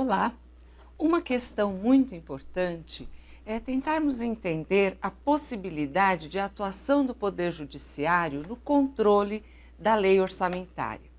Olá! Uma questão muito importante é tentarmos entender a possibilidade de atuação do Poder Judiciário no controle da lei orçamentária.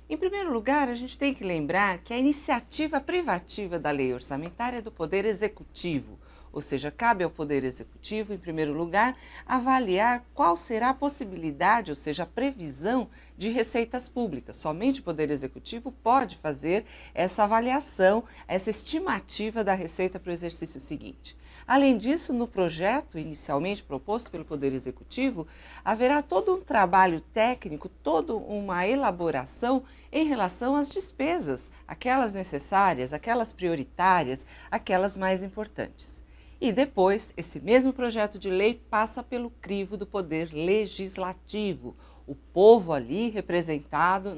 Em primeiro lugar, a gente tem que lembrar que a iniciativa privativa da lei orçamentária é do Poder Executivo, ou seja, cabe ao Poder Executivo, em primeiro lugar, avaliar qual será a possibilidade, ou seja, a previsão de receitas públicas. Somente o Poder Executivo pode fazer essa avaliação, essa estimativa da receita para o exercício seguinte. Além disso, no projeto inicialmente proposto pelo Poder Executivo, haverá todo um trabalho técnico, toda uma elaboração em relação às despesas, aquelas necessárias, aquelas prioritárias, aquelas mais importantes. E depois, esse mesmo projeto de lei passa pelo crivo do Poder Legislativo. O povo ali representado,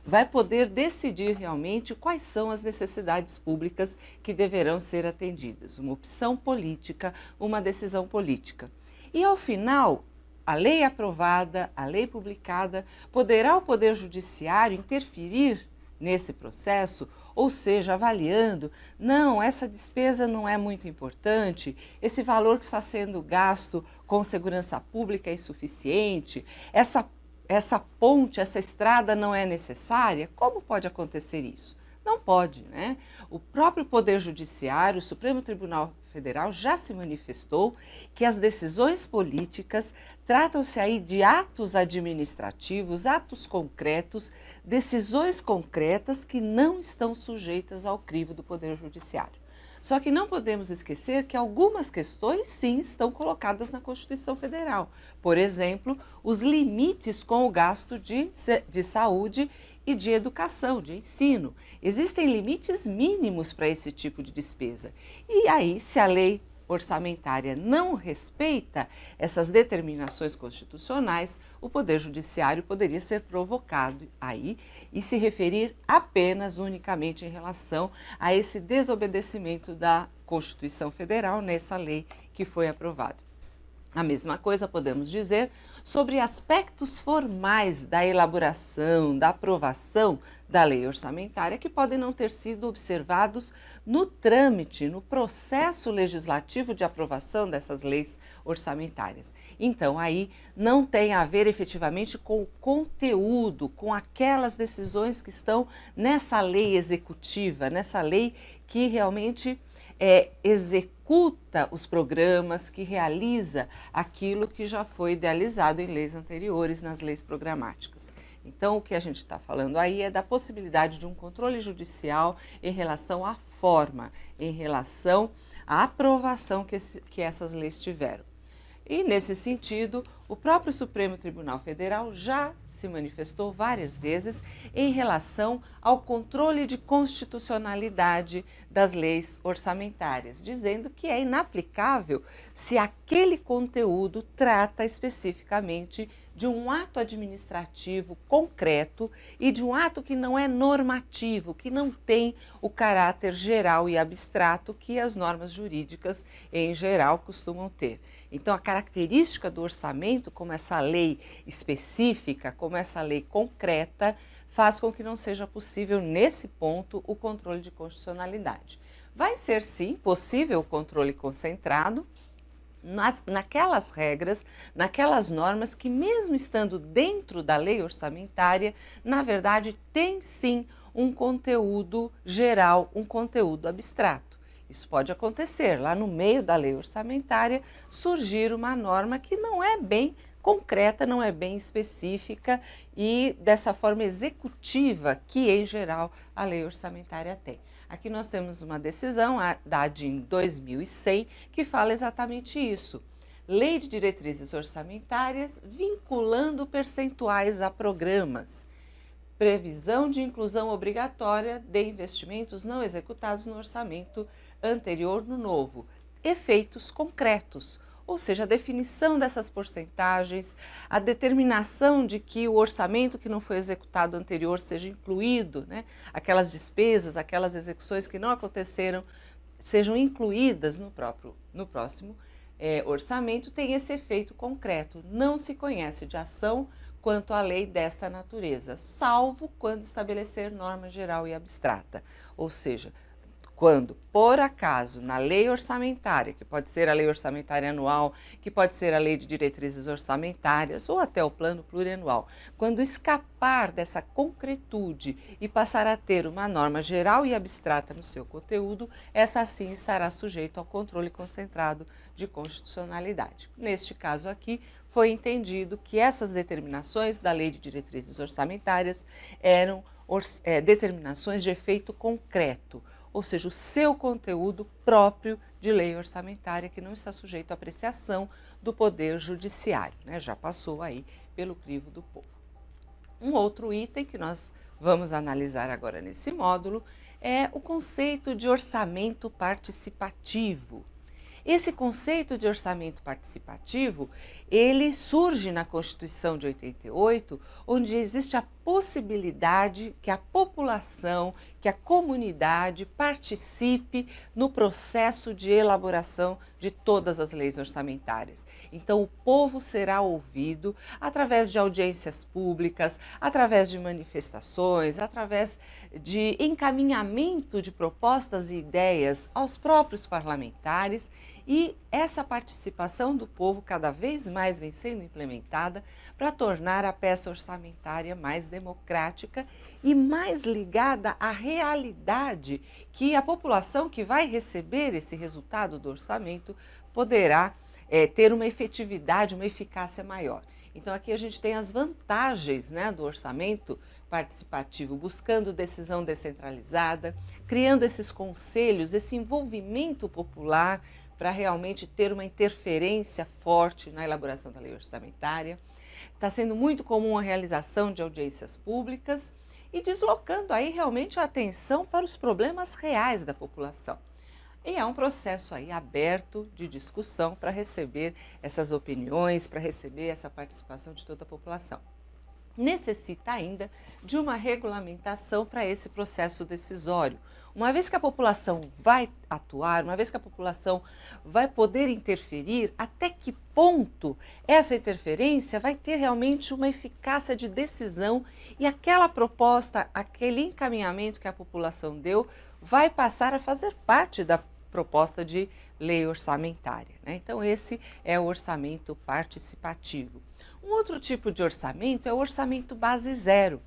vai poder decidir realmente quais são as necessidades públicas que deverão ser atendidas. Uma opção política, uma decisão política. E ao final, a lei aprovada, a lei publicada, poderá o Poder Judiciário interferir nesse processo, ou seja, avaliando, não, essa despesa não é muito importante, esse valor que está sendo gasto com segurança pública é insuficiente, essa ponte, essa estrada não é necessária. Como pode acontecer isso? Não pode, né? O próprio Poder Judiciário, o Supremo Tribunal Federal já se manifestou que as decisões políticas tratam-se aí de atos administrativos, atos concretos, decisões concretas que não estão sujeitas ao crivo do Poder Judiciário. Só que não podemos esquecer que algumas questões sim estão colocadas na Constituição Federal. Por exemplo, os limites com o gasto de saúde e de educação, de ensino. Existem limites mínimos para esse tipo de despesa. E aí, se a lei orçamentária não respeita essas determinações constitucionais, o Poder Judiciário poderia ser provocado aí e se referir apenas, unicamente em relação a esse desobedecimento da Constituição Federal nessa lei que foi aprovada. A mesma coisa podemos dizer sobre aspectos formais da elaboração, da aprovação da lei orçamentária que podem não ter sido observados no trâmite, no processo legislativo de aprovação dessas leis orçamentárias. Então, aí não tem a ver efetivamente com o conteúdo, com aquelas decisões que estão nessa lei executiva, nessa lei que realmente executa os programas, que realiza aquilo que já foi idealizado em leis anteriores, nas leis programáticas. Então, o que a gente está falando aí é da possibilidade de um controle judicial em relação à forma, em relação à aprovação que essas leis tiveram. E, nesse sentido, o próprio Supremo Tribunal Federal já se manifestou várias vezes em relação ao controle de constitucionalidade das leis orçamentárias, dizendo que é inaplicável se aquele conteúdo trata especificamente de um ato administrativo concreto e de um ato que não é normativo, que não tem o caráter geral e abstrato que as normas jurídicas, em geral, costumam ter. Então, a característica do orçamento, como essa lei específica, como essa lei concreta, faz com que não seja possível, nesse ponto, o controle de constitucionalidade. Vai ser, sim, possível o controle concentrado naquelas regras, naquelas normas que, mesmo estando dentro da lei orçamentária, na verdade, tem, sim, um conteúdo geral, um conteúdo abstrato. Isso pode acontecer, lá no meio da lei orçamentária, surgir uma norma que não é bem concreta, não é bem específica e dessa forma executiva que, em geral, a lei orçamentária tem. Aqui nós temos uma decisão, da ADIM 2100, que fala exatamente isso. Lei de diretrizes orçamentárias vinculando percentuais a programas. Previsão de inclusão obrigatória de investimentos não executados no orçamento anterior no novo. Efeitos concretos, ou seja, a definição dessas porcentagens, a determinação de que o orçamento que não foi executado anterior seja incluído, aquelas despesas, aquelas execuções que não aconteceram, sejam incluídas no próximo orçamento, tem esse efeito concreto. Não se conhece de ação quanto à lei desta natureza, salvo quando estabelecer norma geral e abstrata, ou seja, Quando, por acaso, na lei orçamentária, que pode ser a lei orçamentária anual, que pode ser a lei de diretrizes orçamentárias ou até o plano plurianual, quando escapar dessa concretude e passar a ter uma norma geral e abstrata no seu conteúdo, essa sim estará sujeita ao controle concentrado de constitucionalidade. Neste caso aqui, foi entendido que essas determinações da lei de diretrizes orçamentárias eram determinações de efeito concreto, ou seja, o seu conteúdo próprio de lei orçamentária, que não está sujeito à apreciação do Poder Judiciário, né? Já passou aí pelo crivo do povo. Um outro item que nós vamos analisar agora nesse módulo é o conceito de orçamento participativo. Esse conceito de orçamento participativo, ele surge na Constituição de 88, onde existe a possibilidade que a população, que a comunidade participe no processo de elaboração de todas as leis orçamentárias. Então, o povo será ouvido através de audiências públicas, através de manifestações, através de encaminhamento de propostas e ideias aos próprios parlamentares. E essa participação do povo cada vez mais vem sendo implementada para tornar a peça orçamentária mais democrática e mais ligada à realidade que a população que vai receber esse resultado do orçamento poderá ter uma efetividade, uma eficácia maior. Então aqui a gente tem as vantagens, né, do orçamento participativo, buscando decisão descentralizada, criando esses conselhos, esse envolvimento popular, para realmente ter uma interferência forte na elaboração da lei orçamentária. Está sendo muito comum a realização de audiências públicas e deslocando aí realmente a atenção para os problemas reais da população. E é um processo aí aberto de discussão para receber essas opiniões, para receber essa participação de toda a população. Necessita ainda de uma regulamentação para esse processo decisório. Uma vez que a população vai atuar, uma vez que a população vai poder interferir, até que ponto essa interferência vai ter realmente uma eficácia de decisão e aquela proposta, aquele encaminhamento que a população deu, vai passar a fazer parte da proposta de lei orçamentária, né? Então esse é o orçamento participativo. Um outro tipo de orçamento é o orçamento base zero.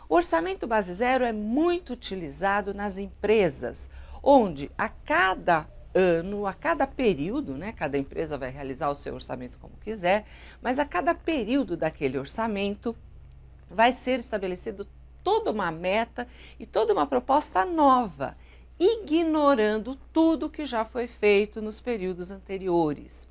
O orçamento base zero é muito utilizado nas empresas, onde a cada ano, a cada período, né, cada empresa vai realizar o seu orçamento como quiser, mas a cada período daquele orçamento vai ser estabelecido toda uma meta e toda uma proposta nova, ignorando tudo que já foi feito nos períodos anteriores.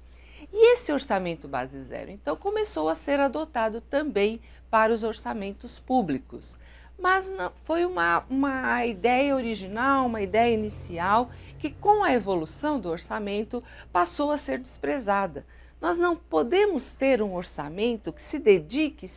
E esse orçamento base zero, então, começou a ser adotado também para os orçamentos públicos. Mas não, foi uma ideia original, uma ideia inicial, que com a evolução do orçamento passou a ser desprezada. Nós não podemos ter um orçamento que se dedique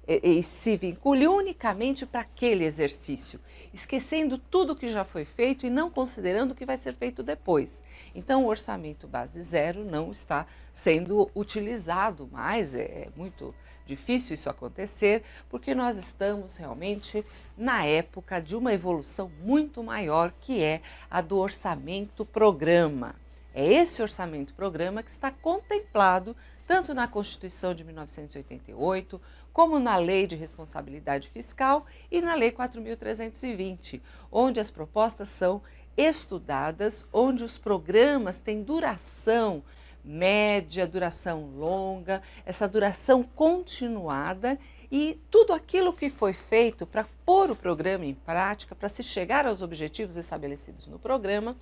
e se vincule unicamente para aquele exercício, esquecendo tudo que já foi feito e não considerando o que vai ser feito depois. Então, o orçamento base zero não está sendo utilizado mais, é muito difícil isso acontecer, porque nós estamos realmente na época de uma evolução muito maior, que é a do orçamento-programa. É esse orçamento-programa que está contemplado tanto na Constituição de 1988, como na Lei de Responsabilidade Fiscal e na Lei 4.320, onde as propostas são estudadas, onde os programas têm duração média, duração longa, essa duração continuada, e tudo aquilo que foi feito para pôr o programa em prática, para se chegar aos objetivos estabelecidos no programa,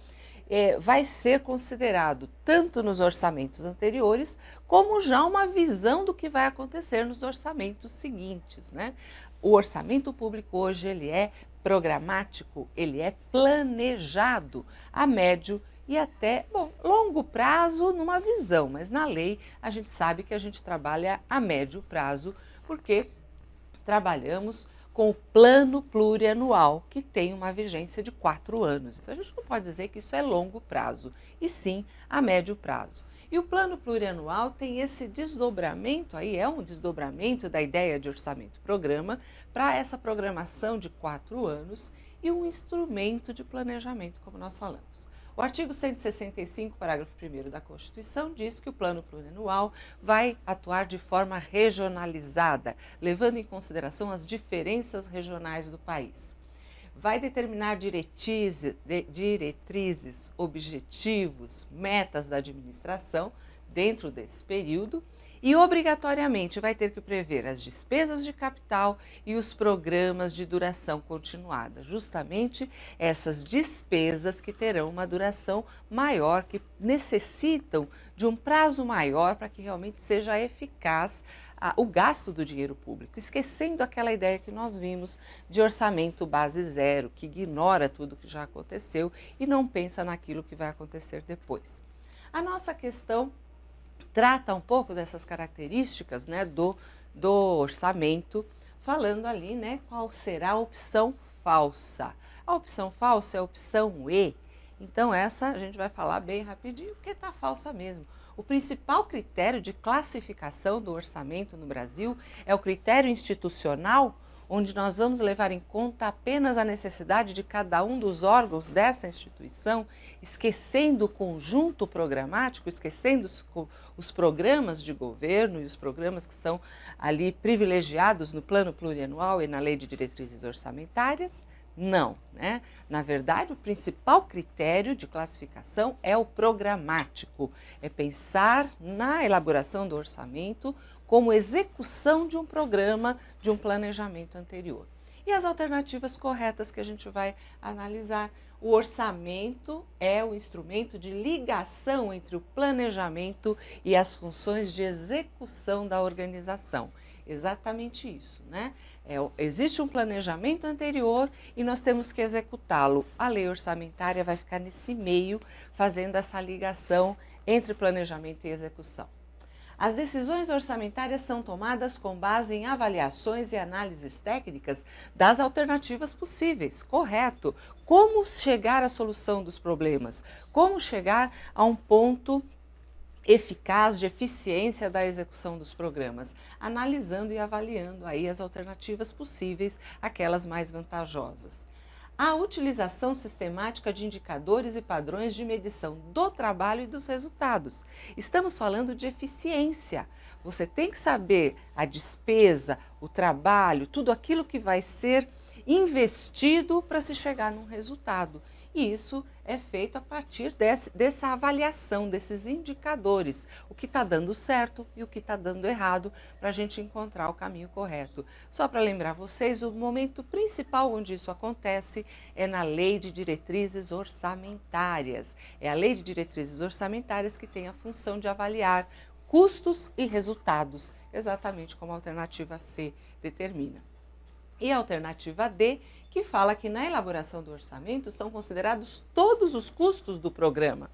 vai ser considerado tanto nos orçamentos anteriores, como já uma visão do que vai acontecer nos orçamentos seguintes, né? O orçamento público hoje ele é programático, ele é planejado a médio e até longo prazo numa visão, mas na lei a gente sabe que a gente trabalha a médio prazo, porque trabalhamos com o plano plurianual, que tem uma vigência de 4 anos. Então a gente não pode dizer que isso é longo prazo, e sim a médio prazo. E o plano plurianual tem esse desdobramento, aí é um desdobramento da ideia de orçamento-programa para essa programação de 4 anos, e um instrumento de planejamento, como nós falamos. O artigo 165, parágrafo 1º da Constituição, diz que o plano plurianual vai atuar de forma regionalizada, levando em consideração as diferenças regionais do país. Vai determinar diretrizes, objetivos, metas da administração dentro desse período e obrigatoriamente vai ter que prever as despesas de capital e os programas de duração continuada, justamente essas despesas que terão uma duração maior, que necessitam de um prazo maior para que realmente seja eficaz o gasto do dinheiro público, esquecendo aquela ideia que nós vimos de orçamento base zero, que ignora tudo que já aconteceu e não pensa naquilo que vai acontecer depois. A nossa questão trata um pouco dessas características, né, do orçamento, falando ali, né, qual será a opção falsa. A opção falsa é a opção E. Então essa a gente vai falar bem rapidinho, porque está falsa mesmo. O principal critério de classificação do orçamento no Brasil é o critério institucional, onde nós vamos levar em conta apenas a necessidade de cada um dos órgãos dessa instituição, esquecendo o conjunto programático, esquecendo os programas de governo e os programas que são ali privilegiados no plano plurianual e na lei de diretrizes orçamentárias. Não, né? Na verdade, o principal critério de classificação é o programático, é pensar na elaboração do orçamento como execução de um programa, de um planejamento anterior. E as alternativas corretas que a gente vai analisar: o orçamento é o instrumento de ligação entre o planejamento e as funções de execução da organização. Exatamente isso, né? Existe um planejamento anterior e nós temos que executá-lo. A lei orçamentária vai ficar nesse meio, fazendo essa ligação entre planejamento e execução. As decisões orçamentárias são tomadas com base em avaliações e análises técnicas das alternativas possíveis, correto? Como chegar à solução dos problemas? Como chegar a um ponto eficaz de eficiência da execução dos programas, analisando e avaliando aí as alternativas possíveis, aquelas mais vantajosas. A utilização sistemática de indicadores e padrões de medição do trabalho e dos resultados. Estamos falando de eficiência. Você tem que saber a despesa, o trabalho, tudo aquilo que vai ser investido para se chegar num resultado. E isso é feito a partir dessa avaliação, desses indicadores, o que está dando certo e o que está dando errado, para a gente encontrar o caminho correto. Só para lembrar vocês, o momento principal onde isso acontece é na Lei de Diretrizes Orçamentárias. É a Lei de Diretrizes Orçamentárias que tem a função de avaliar custos e resultados, exatamente como a alternativa C determina. E a alternativa D, que fala que na elaboração do orçamento são considerados todos os custos do programa.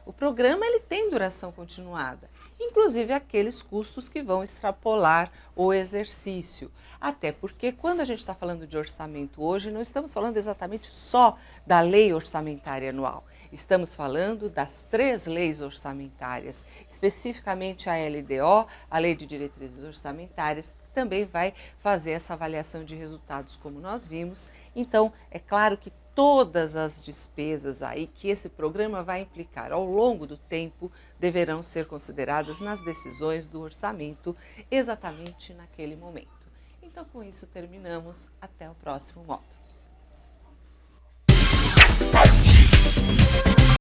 O programa ele tem duração continuada, inclusive aqueles custos que vão extrapolar o exercício. Até porque quando a gente está falando de orçamento hoje, não estamos falando exatamente só da lei orçamentária anual. Estamos falando das 3 leis orçamentárias, especificamente a LDO, a Lei de Diretrizes Orçamentárias, que também vai fazer essa avaliação de resultados, como nós vimos. Então, é claro que todas as despesas aí que esse programa vai implicar ao longo do tempo deverão ser consideradas nas decisões do orçamento exatamente naquele momento. Então, com isso terminamos. Até o próximo módulo.